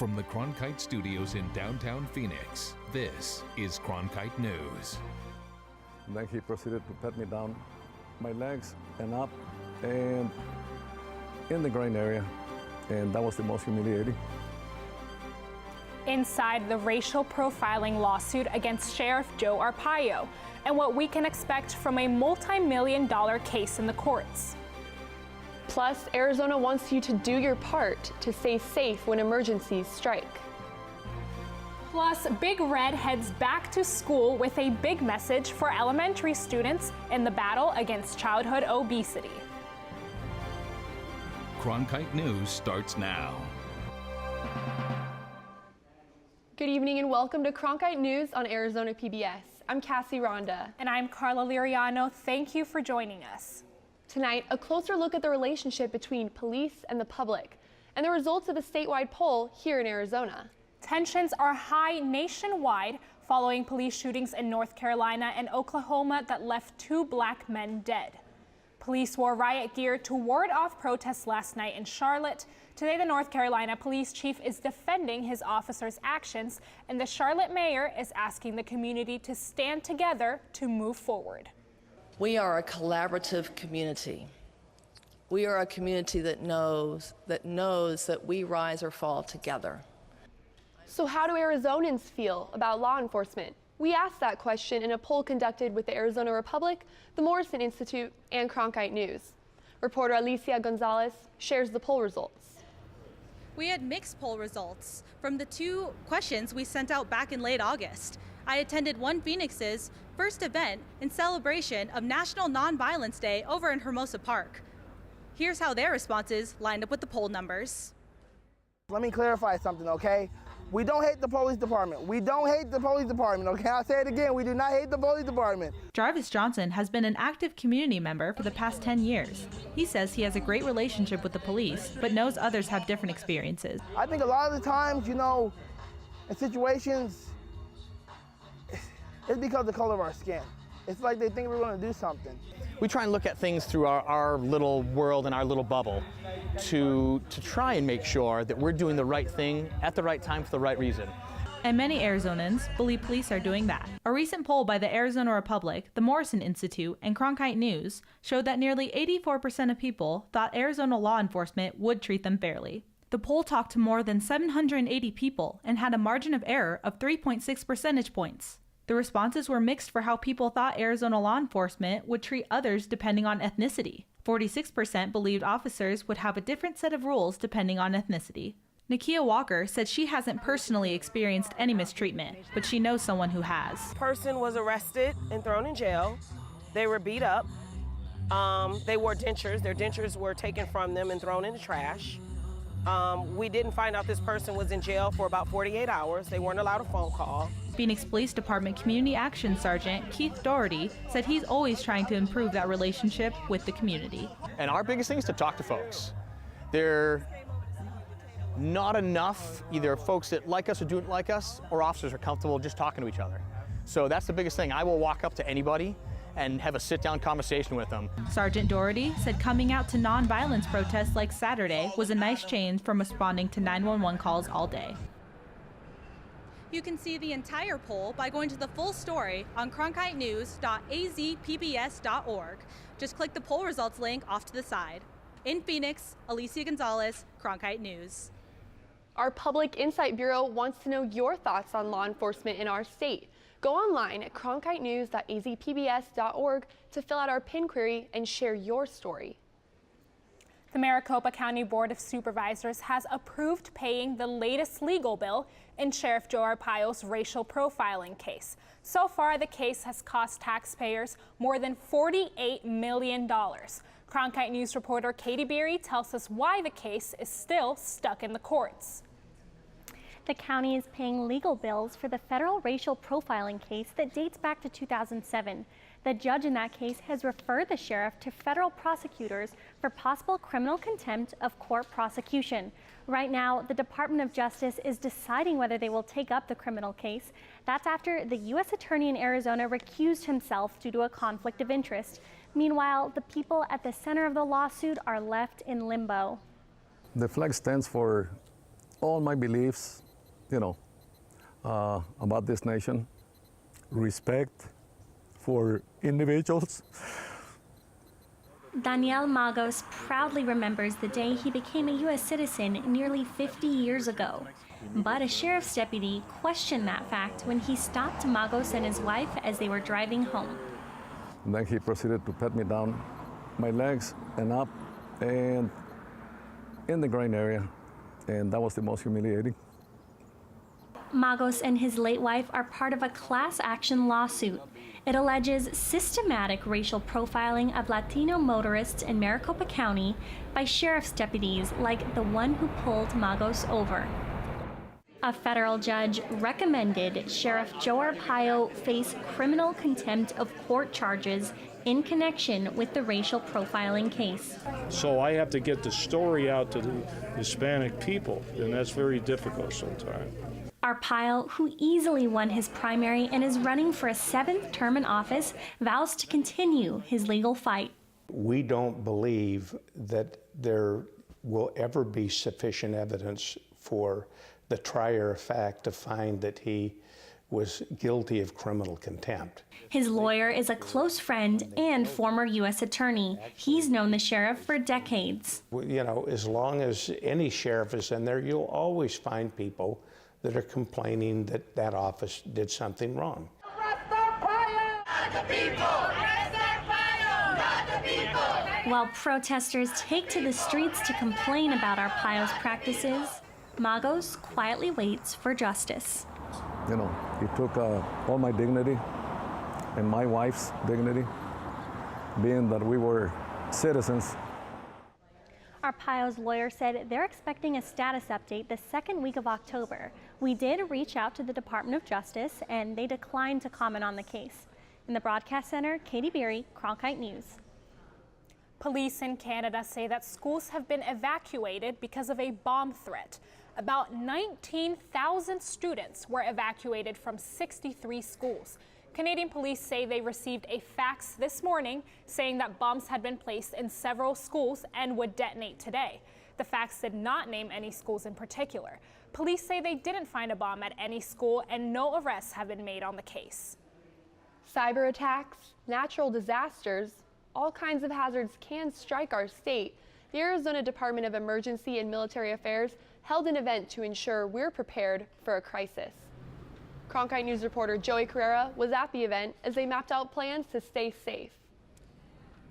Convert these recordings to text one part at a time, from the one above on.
From the Cronkite studios in downtown Phoenix, this is Cronkite News. Then he proceeded to pat me down my legs and up and in the groin area, and that was the most humiliating. Inside the racial profiling lawsuit against Sheriff Joe Arpaio, and what we can expect from a multi-million-dollar case in the courts. Plus, Arizona wants you to do your part to stay safe when emergencies strike. Plus, Big Red heads back to school with a big message for elementary students in the battle against childhood obesity. Cronkite News starts now. Good evening and welcome to Cronkite News on Arizona PBS. I'm Cassie Ronda. And I'm Carla Liriano. Thank you for joining us. Tonight, a closer look at the relationship between police and the public and the results of a statewide poll here in Arizona. Tensions are high nationwide following police shootings in North Carolina and Oklahoma that left 2 black men dead. Police wore riot gear to ward off protests last night in Charlotte. Today, the North Carolina police chief is defending his officers' actions, and the Charlotte mayor is asking the community to stand together to move forward. We are a collaborative community. We are a community that knows that we rise or fall together. So how do Arizonans feel about law enforcement? We asked that question in a poll conducted with the Arizona Republic, the Morrison Institute, and Cronkite News. Reporter Alicia Gonzalez shares the poll results. We had mixed poll results from the 2 questions we sent out back in late August. I attended One Phoenix's first event in celebration of National Nonviolence Day over in Hermosa Park. Here's how their responses lined up with the poll numbers. Let me clarify something, okay? We don't hate the police department. We don't hate the police department, okay? I'll say it again. We do not hate the police department. Jarvis Johnson has been an active community member for the past 10 years. He says he has a great relationship with the police, but knows others have different experiences. I think a lot of the times, you know, in situations, it's because of the color of our skin. It's like they think we're going to do something. We try and look at things through our little world and our little bubble to try and make sure that we're doing the right thing at the right time for the right reason. And many Arizonans believe police are doing that. A recent poll by the Arizona Republic, the Morrison Institute, and Cronkite News showed that nearly 84% of people thought Arizona law enforcement would treat them fairly. The poll talked to more than 780 people and had a margin of error of 3.6 percentage points. The responses were mixed for how people thought Arizona law enforcement would treat others depending on ethnicity. 46% believed officers would have a different set of rules depending on ethnicity. Nakia Walker said she hasn't personally experienced any mistreatment, but she knows someone who has. Person was arrested and thrown in jail. They were beat up. They wore dentures. Their dentures were taken from them and thrown in the trash. We didn't find out this person was in jail for about 48 hours. They weren't allowed a phone call. Phoenix Police Department Community Action Sergeant Keith Doherty said he's always trying to improve that relationship with the community. And our biggest thing is to talk to folks. They're not enough, either folks that like us or don't like us, or officers are comfortable just talking to each other. So that's the biggest thing. I will walk up to anybody and have a sit-down conversation with them. Sergeant Doherty said coming out to non-violence protests like Saturday was a nice change from responding to 911 calls all day. You can see the entire poll by going to the full story on cronkitenews.azpbs.org. Just click the poll results link off to the side. In Phoenix, Alicia Gonzalez, Cronkite News. Our Public Insight Bureau wants to know your thoughts on law enforcement in our state. Go online at cronkitenews.azpbs.org to fill out our pin query and share your story. The Maricopa County Board of Supervisors has approved paying the latest legal bill in Sheriff Joe Arpaio's racial profiling case. So far, the case has cost taxpayers more than $48 million. Cronkite News reporter Katie Beery tells us why the case is still stuck in the courts. The county is paying legal bills for the federal racial profiling case that dates back to 2007. The judge in that case has referred the sheriff to federal prosecutors for possible criminal contempt of court prosecution. Right now, the Department of Justice is deciding whether they will take up the criminal case. That's after the U.S. Attorney in Arizona recused himself due to a conflict of interest. Meanwhile, the people at the center of the lawsuit are left in limbo. The flag stands for all my beliefs, about this nation, respect for individuals. Daniel Magos proudly remembers the day he became a U.S. citizen nearly 50 years ago. But a sheriff's deputy questioned that fact when he stopped Magos and his wife as they were driving home. And then he proceeded to pat me down my legs and up and in the groin area, and that was the most humiliating. Magos and his late wife are part of a class action lawsuit. It alleges systematic racial profiling of Latino motorists in Maricopa County by sheriff's deputies like the one who pulled Magos over. A federal judge recommended Sheriff Joe Arpaio face criminal contempt of court charges in connection with the racial profiling case. So I have to get the story out to the Hispanic people, and that's very difficult sometimes. Arpaio, who easily won his primary and is running for a 7th term in office, vows to continue his legal fight. We don't believe that there will ever be sufficient evidence for the trier of fact to find that he was guilty of criminal contempt. His lawyer is a close friend and former U.S. attorney. He's known the sheriff for decades. As long as any sheriff is in there, you'll always find people that are complaining that that office did something wrong. While protesters take to the streets to complain about Arpaio's practices, Magos quietly waits for justice. He took all my dignity and my wife's dignity, being that we were citizens. Arpaio's lawyer said they're expecting a status update the second week of October. We did reach out to the Department of Justice, and they declined to comment on the case. In the broadcast center, Katie Beery, Cronkite News. Police in Canada say that schools have been evacuated because of a bomb threat. About 19,000 students were evacuated from 63 schools. Canadian police say they received a fax this morning saying that bombs had been placed in several schools and would detonate today. The fax did not name any schools in particular. Police say they didn't find a bomb at any school and no arrests have been made on the case. Cyber attacks, natural disasters, all kinds of hazards can strike our state. The Arizona Department of Emergency and Military Affairs held an event to ensure we're prepared for a crisis. Cronkite News reporter Joey Carrera was at the event as they mapped out plans to stay safe.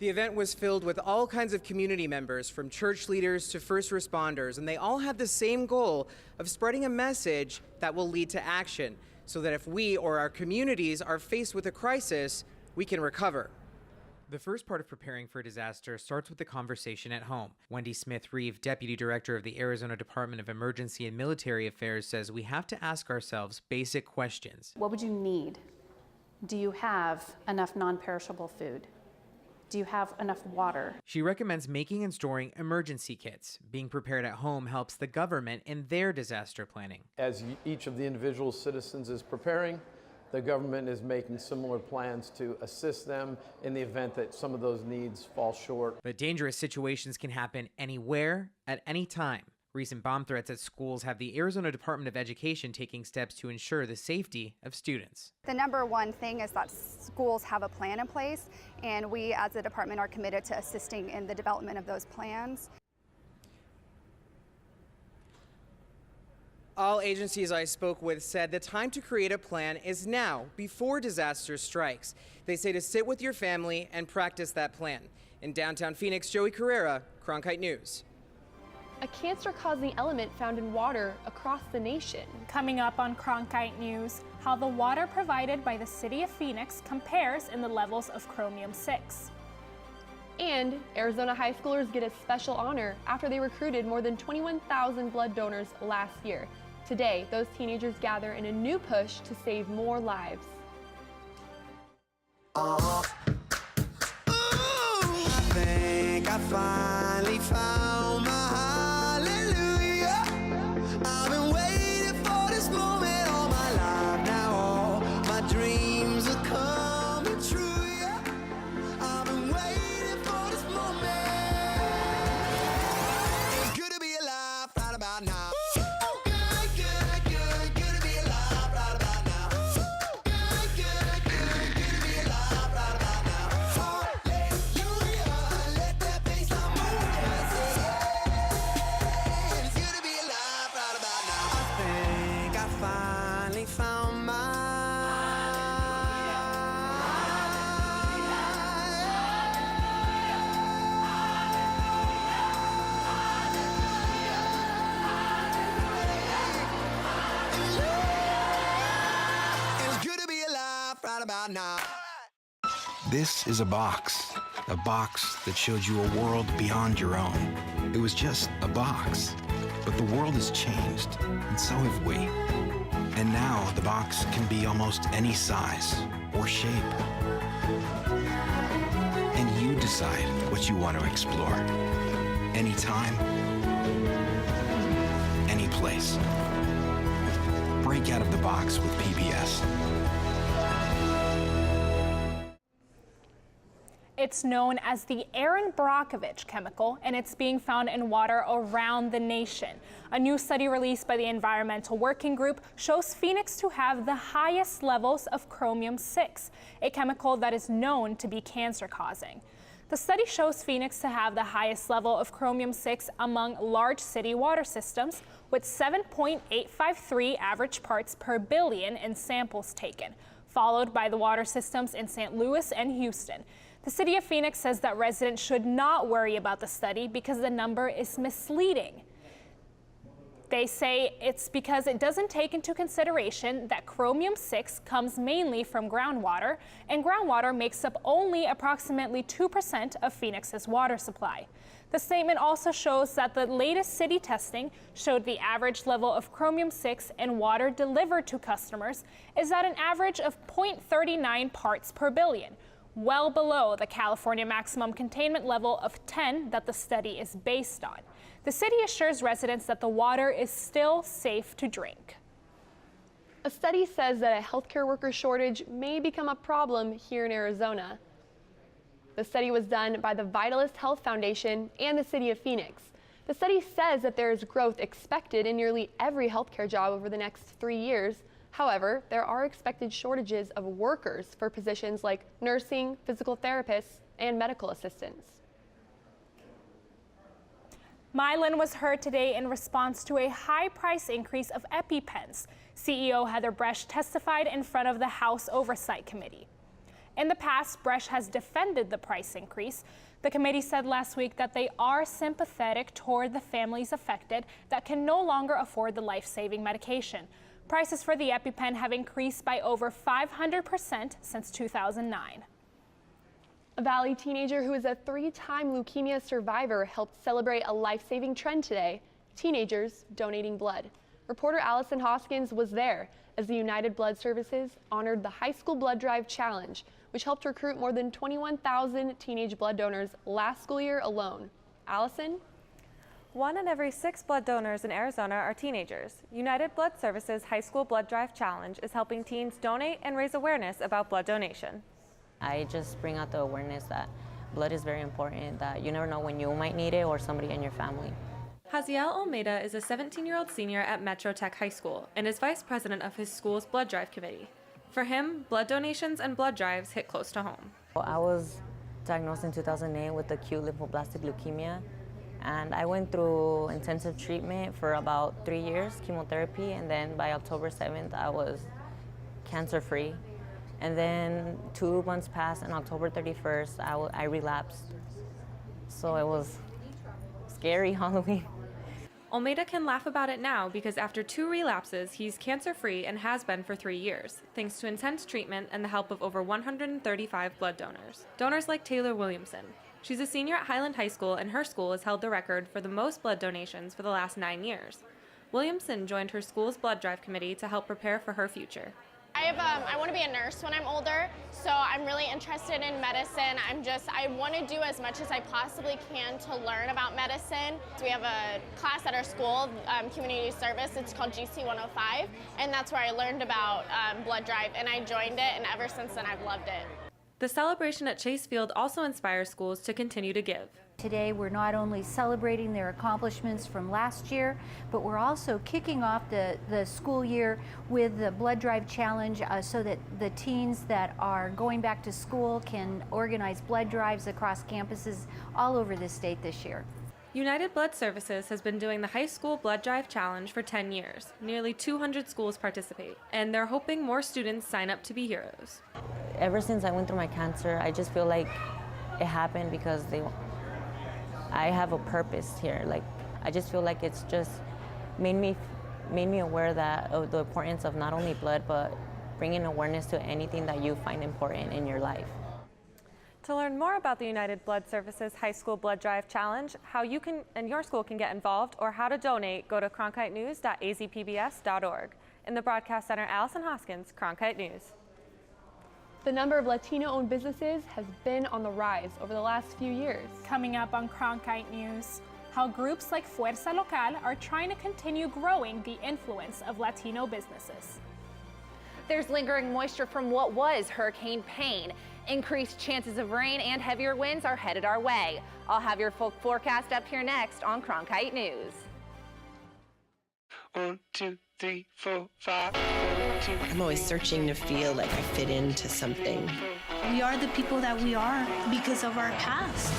The event was filled with all kinds of community members, from church leaders to first responders, and they all had the same goal of spreading a message that will lead to action, so that if we or our communities are faced with a crisis, we can recover. The first part of preparing for a disaster starts with the conversation at home. Wendy Smith-Reeve, Deputy Director of the Arizona Department of Emergency and Military Affairs, says we have to ask ourselves basic questions. What would you need? Do you have enough non-perishable food? Do you have enough water? She recommends making and storing emergency kits. Being prepared at home helps the government in their disaster planning. As each of the individual citizens is preparing, the government is making similar plans to assist them in the event that some of those needs fall short. But dangerous situations can happen anywhere, at any time. Recent bomb threats at schools have the Arizona Department of Education taking steps to ensure the safety of students. The number one thing is that schools have a plan in place, and we as a department are committed to assisting in the development of those plans. All agencies I spoke with said the time to create a plan is now, before disaster strikes. They say to sit with your family and practice that plan. In downtown Phoenix, Joey Carrera, Cronkite News. A cancer-causing element found in water across the nation. Coming up on Cronkite News, how the water provided by the city of Phoenix compares in the levels of chromium-6. And Arizona high schoolers get a special honor after they recruited more than 21,000 blood donors last year. Today, those teenagers gather in a new push to save more lives. I think I finally found my hallelujah. I've been waiting for this moment all my life. Now all my dreams are coming true. Yeah. I've been waiting for this moment. It's good to be alive right about now. This is a box that showed you a world beyond your own. It was just a box, but the world has changed, and so have we. And now the box can be almost any size or shape. And you decide what you want to explore. Anytime, any place. Break out of the box with PBS. It's known as the Erin Brockovich chemical, and it's being found in water around the nation. A new study released by the Environmental Working Group shows Phoenix to have the highest levels of chromium-6, a chemical that is known to be cancer-causing. The study shows Phoenix to have the highest level of chromium-6 among large city water systems, with 7.853 average parts per billion in samples taken, followed by the water systems in St. Louis and Houston. The city of Phoenix says that residents should not worry about the study because the number is misleading. They say it's because it doesn't take into consideration that chromium-6 comes mainly from groundwater, and groundwater makes up only approximately 2% of Phoenix's water supply. The statement also shows that the latest city testing showed the average level of chromium-6 in water delivered to customers is at an average of 0.39 parts per billion, well below the California maximum containment level of 10 that the study is based on. The city assures residents that the water is still safe to drink. A study says that a healthcare worker shortage may become a problem here in Arizona. The study was done by the Vitalist Health Foundation and the city of Phoenix. The study says that there is growth expected in nearly every healthcare job over the next 3 years. However, there are expected shortages of workers for positions like nursing, physical therapists, and medical assistants. Mylan was heard today in response to a high price increase of EpiPens. CEO Heather Bresch testified in front of the House Oversight Committee. In the past, Bresch has defended the price increase. The committee said last week that they are sympathetic toward the families affected that can no longer afford the life-saving medication. Prices for the EpiPen have increased by over 500% since 2009. A Valley teenager who is a 3-time leukemia survivor helped celebrate a life-saving trend today: teenagers donating blood. Reporter Allison Hoskins was there as the United Blood Services honored the High School Blood Drive Challenge, which helped recruit more than 21,000 teenage blood donors last school year alone. Allison? 1 in every 6 blood donors in Arizona are teenagers. United Blood Services High School Blood Drive Challenge is helping teens donate and raise awareness about blood donation. I just bring out the awareness that blood is very important, that you never know when you might need it or somebody in your family. Haziel Almeida is a 17-year-old senior at Metro Tech High School and is vice president of his school's blood drive committee. For him, blood donations and blood drives hit close to home. I was diagnosed in 2008 with acute lymphoblastic leukemia, and I went through intensive treatment for about 3 years, chemotherapy, and then by October 7th, I was cancer-free. And then 2 months passed, and October 31st, I relapsed. So it was scary Halloween. Almeida can laugh about it now because after 2 relapses, he's cancer-free and has been for 3 years, thanks to intense treatment and the help of over 135 blood donors. Donors like Taylor Williamson. She's a senior at Highland High School, and her school has held the record for the most blood donations for the last 9 years. Williamson joined her school's blood drive committee to help prepare for her future. I want to be a nurse when I'm older, so I'm really interested in medicine. I want to do as much as I possibly can to learn about medicine. So we have a class at our school, community service. It's called GC 105, and that's where I learned about blood drive, and I joined it, and ever since then I've loved it. The celebration at Chase Field also inspires schools to continue to give. Today, we're not only celebrating their accomplishments from last year, but we're also kicking off the school year with the Blood Drive Challenge so that the teens that are going back to school can organize blood drives across campuses all over the state this year. United Blood Services has been doing the High School Blood Drive Challenge for 10 years. Nearly 200 schools participate, and they're hoping more students sign up to be heroes. Ever since I went through my cancer, I just feel like it happened because I have a purpose here. Like, I just feel like it's just made me aware of the importance of not only blood, but bringing awareness to anything that you find important in your life. To learn more about the United Blood Services High School Blood Drive Challenge, how you can and your school can get involved, or how to donate, go to cronkitenews.azpbs.org. In the Broadcast Center, Allison Hoskins, Cronkite News. The number of Latino-owned businesses has been on the rise over the last few years. Coming up on Cronkite News, how groups like Fuerza Local are trying to continue growing the influence of Latino businesses. There's lingering moisture from what was Hurricane Payne. Increased chances of rain and heavier winds are headed our way. I'll have your full forecast up here next on Cronkite News. 1, 2, 3, 4, 5. I'm always searching to feel like I fit into something. We are the people that we are because of our past.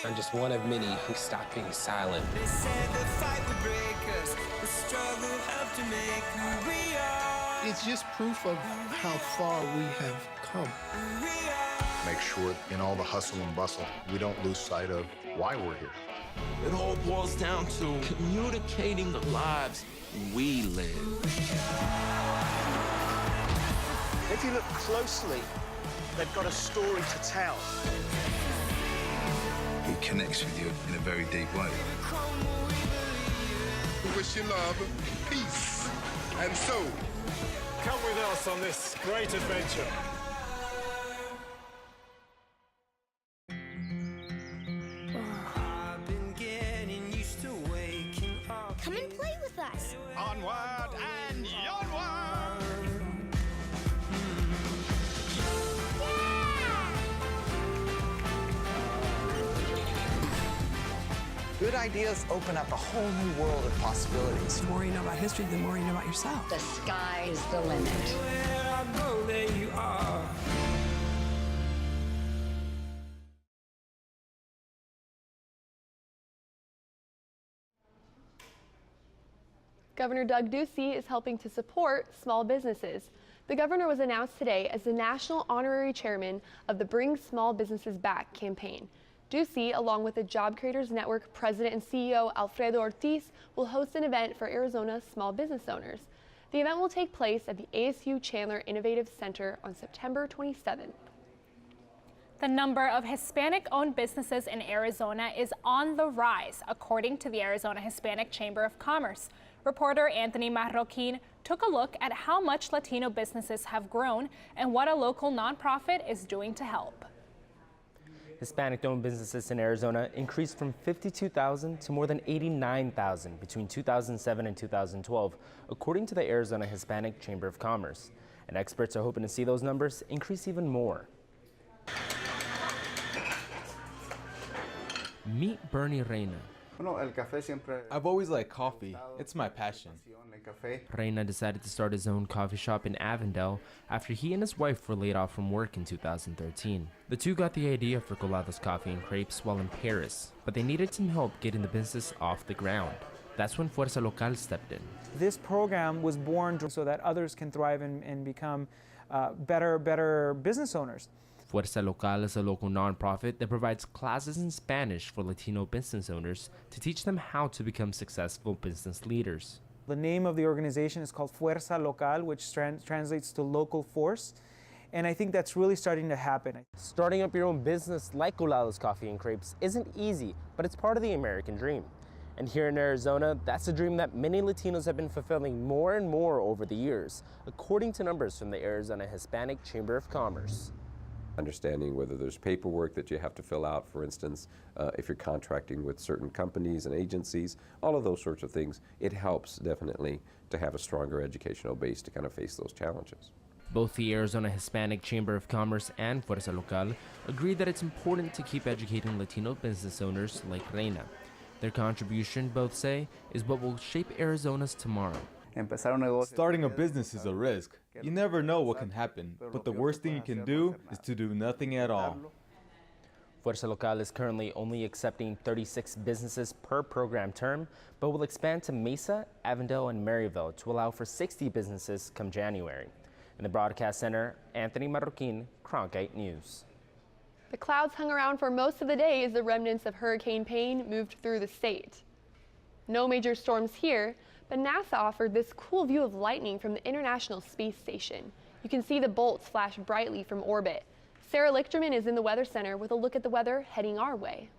I'm just one of many who stopped being silent. They said the fight would break us, the struggle helped to make who we are. It's just proof of how far we have come. Make sure in all the hustle and bustle, we don't lose sight of why we're here. It all boils down to communicating the lives we live. If you look closely, they've got a story to tell. He connects with you in a very deep way. We wish you love, peace, and soul. Come with us on this great adventure. Come and play with us. Onward and onward. Good ideas open up a whole new world of possibilities. The more you know about history, the more you know about yourself. The sky is the limit. Where I go, there you are. Governor Doug Ducey is helping to support small businesses. The governor was announced today as the national honorary chairman of the Bring Small Businesses Back campaign. Ducey, along with the Job Creators Network president and CEO Alfredo Ortiz, will host an event for Arizona's small business owners. The event will take place at the ASU Chandler Innovative Center on September 27th. The number of Hispanic-owned businesses in Arizona is on the rise, according to the Arizona Hispanic Chamber of Commerce. Reporter Anthony Marroquin took a look at how much Latino businesses have grown and what a local nonprofit is doing to help. Hispanic-owned businesses in Arizona increased from 52,000 to more than 89,000 between 2007 and 2012, according to the Arizona Hispanic Chamber of Commerce. And experts are hoping to see those numbers increase even more. Meet Bernie Reina. I've always liked coffee. It's my passion. Reina decided to start his own coffee shop in Avondale after he and his wife were laid off from work in 2013. The two got the idea for Colados Coffee and Crepes while in Paris, but they needed some help getting the business off the ground. That's when Fuerza Local stepped in. This program was born so that others can thrive and become better business owners. Fuerza Local is a local nonprofit that provides classes in Spanish for Latino business owners to teach them how to become successful business leaders. The name of the organization is called Fuerza Local, which translates to local force. And I think that's really starting to happen. Starting up your own business like Colados Coffee and Crepes isn't easy, but it's part of the American dream. And here in Arizona, that's a dream that many Latinos have been fulfilling more and more over the years, according to numbers from the Arizona Hispanic Chamber of Commerce. Understanding whether there's paperwork that you have to fill out, for instance, if you're contracting with certain companies and agencies, all of those sorts of things, it helps definitely to have a stronger educational base to kind of face those challenges. Both the Arizona Hispanic Chamber of Commerce and Fuerza Local agree that it's important to keep educating Latino business owners like Reina. Their contribution, both say, is what will shape Arizona's tomorrow. Starting a business is a risk. You never know what can happen, but the worst thing you can do is to do nothing at all. Fuerza Local is currently only accepting 36 businesses per program term, but will expand to Mesa, Avondale, and Maryville to allow for 60 businesses come January. In the Broadcast Center, Anthony Marroquin, Cronkite News. The clouds hung around for most of the day as the remnants of Hurricane Payne moved through the state. No major storms here, But NASA offered this cool view of lightning from the International Space Station. You can see the bolts flash brightly from orbit. Sarah Lichterman is in the Weather Center with a look at the weather heading our way.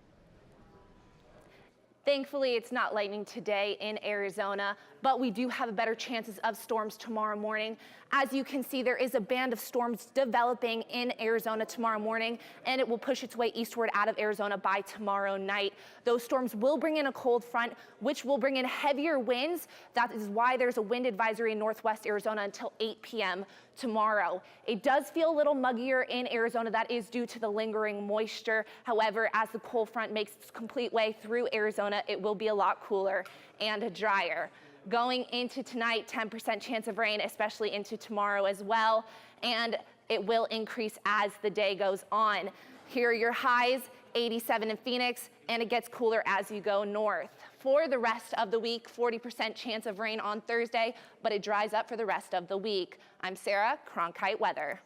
Thankfully, it's not lightning today in Arizona, but we do have better chances of storms tomorrow morning. As you can see, there is a band of storms developing in Arizona tomorrow morning, and it will push its way eastward out of Arizona by tomorrow night. Those storms will bring in a cold front, which will bring in heavier winds. That is why there's a wind advisory in northwest Arizona until 8 p.m. tomorrow. It does feel a little muggier in Arizona. That is due to the lingering moisture. However, as the cold front makes its complete way through Arizona, it will be a lot cooler and drier. Going into tonight, 10% chance of rain, especially into tomorrow as well, and it will increase as the day goes on. Here are your highs, 87 in Phoenix, and it gets cooler as you go north. For the rest of the week, 40% chance of rain on Thursday, but it dries up for the rest of the week. I'm Sarah, Cronkite Weather.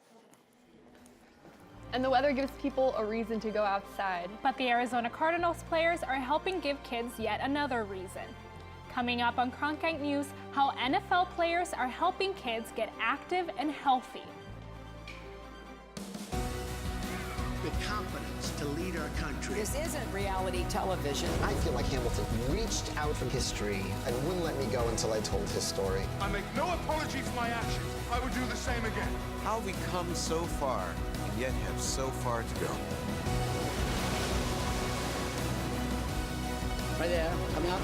And the weather gives people a reason to go outside. But the Arizona Cardinals players are helping give kids yet another reason. Coming up on Cronkite News, how NFL players are helping kids get active and healthy. The confidence to lead our country. This isn't reality television. I feel like Hamilton reached out from history and wouldn't let me go until I told his story. I make no apology for my actions. I would do the same again. How have we come so far and yet have so far to go? Right there, coming up.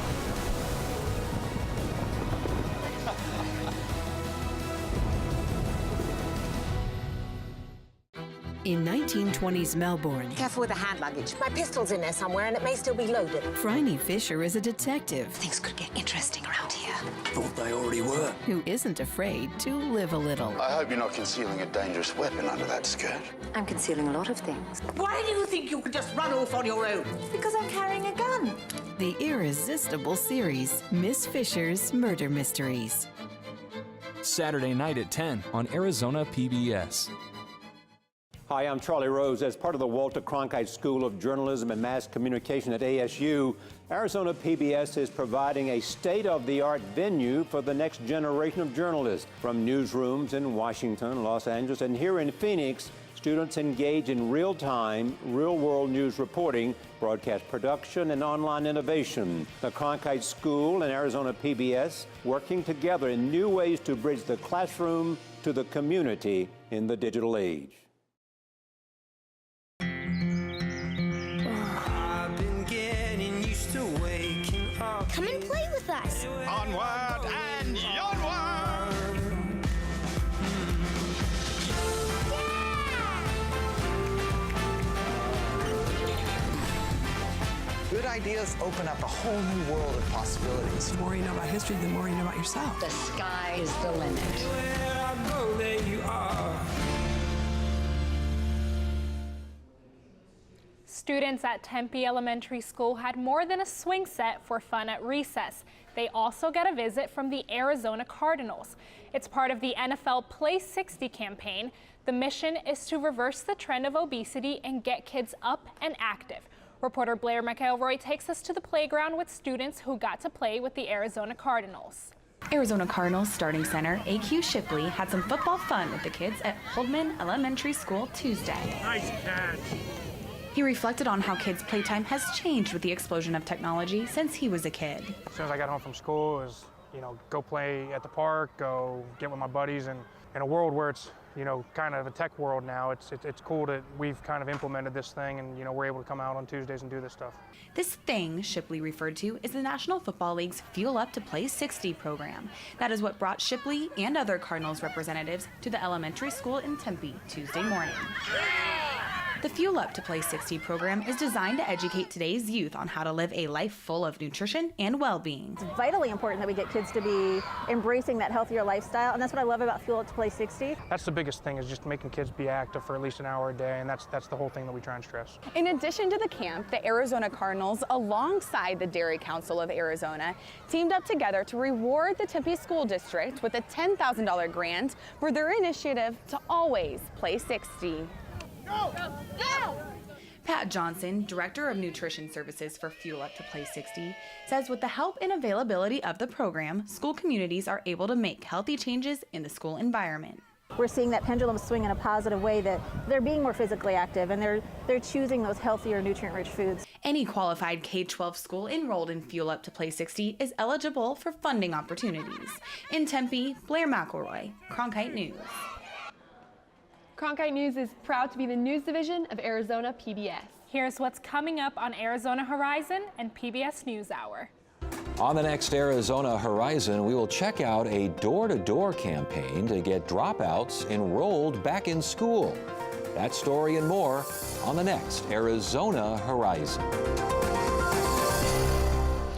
In 1920s Melbourne, Careful with the hand luggage. My pistol's in there somewhere and it may still be loaded. Phryne Fisher is a detective. Things could get interesting around here. Thought they already were. Who isn't afraid to live a little. I hope you're not concealing a dangerous weapon under that skirt. I'm concealing a lot of things. Why do you think you could just run off on your own? Because I'm carrying a gun. The irresistible series, Miss Fisher's Murder Mysteries. Saturday night at 10 on Arizona PBS. Hi, I'm Charlie Rose. As part of the Walter Cronkite School of Journalism and Mass Communication at ASU, Arizona PBS is providing a state-of-the-art venue for the next generation of journalists. From newsrooms in Washington, Los Angeles, and here in Phoenix, students engage in real-time, real-world news reporting, broadcast production, and online innovation. The Cronkite School and Arizona PBS working together in new ways to bridge the classroom to the community in the digital age. Come and play with us. Onward and onward! Good ideas open up a whole new world of possibilities. The more you know about history, the more you know about yourself. The sky is the limit. Where I go, there you are. Students at Tempe Elementary School had more than a swing set for fun at recess. They also get a visit from the Arizona Cardinals. It's part of the NFL Play 60 campaign. The mission is to reverse the trend of obesity and get kids up and active. Reporter Blair McElroy takes us to the playground with students who got to play with the Arizona Cardinals. Arizona Cardinals starting center A.Q. Shipley had some football fun with the kids at Holdman Elementary School Tuesday. Nice catch. He reflected on how kids' playtime has changed with the explosion of technology since he was a kid. As soon as I got home from school, it was, go play at the park, go get with my buddies, and in a world where it's, kind of a tech world now, it's cool that we've kind of implemented this thing and, we're able to come out on Tuesdays and do this stuff. This thing Shipley referred to is the National Football League's Fuel Up to Play 60 program. That is what brought Shipley and other Cardinals representatives to the elementary school in Tempe Tuesday morning. The Fuel Up to Play 60 program is designed to educate today's youth on how to live a life full of nutrition and well-being. It's vitally important that we get kids to be embracing that healthier lifestyle, and that's what I love about Fuel Up to Play 60. That's the biggest thing, is just making kids be active for at least an hour a day, and that's the whole thing that we try and stress. In addition to the camp, the Arizona Cardinals, alongside the Dairy Council of Arizona, teamed up together to reward the Tempe School District with a $10,000 grant for their initiative to always play 60. Pat Pat Johnson, Director of Nutrition Services for Fuel Up to Play 60, says with the help and availability of the program, school communities are able to make healthy changes in the school environment. We're seeing that pendulum swing in a positive way, that they're being more physically active and they're choosing those healthier, nutrient-rich foods. Any qualified K-12 school enrolled in Fuel Up to Play 60 is eligible for funding opportunities. In Tempe, Blair McElroy, Cronkite News. Cronkite News is proud to be the news division of Arizona PBS. Here's what's coming up on Arizona Horizon and PBS NewsHour. On the next Arizona Horizon, we will check out a door-to-door campaign to get dropouts enrolled back in school. That story and more on the next Arizona Horizon.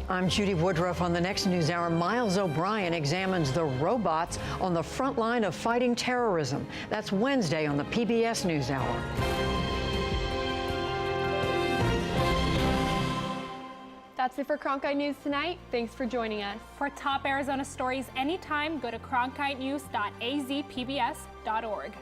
I'm Judy Woodruff. On the next NewsHour, Miles O'Brien examines the robots on the front line of fighting terrorism. That's Wednesday on the PBS NewsHour. That's it for Cronkite News tonight. Thanks for joining us. For top Arizona stories anytime, go to cronkitenews.azpbs.org.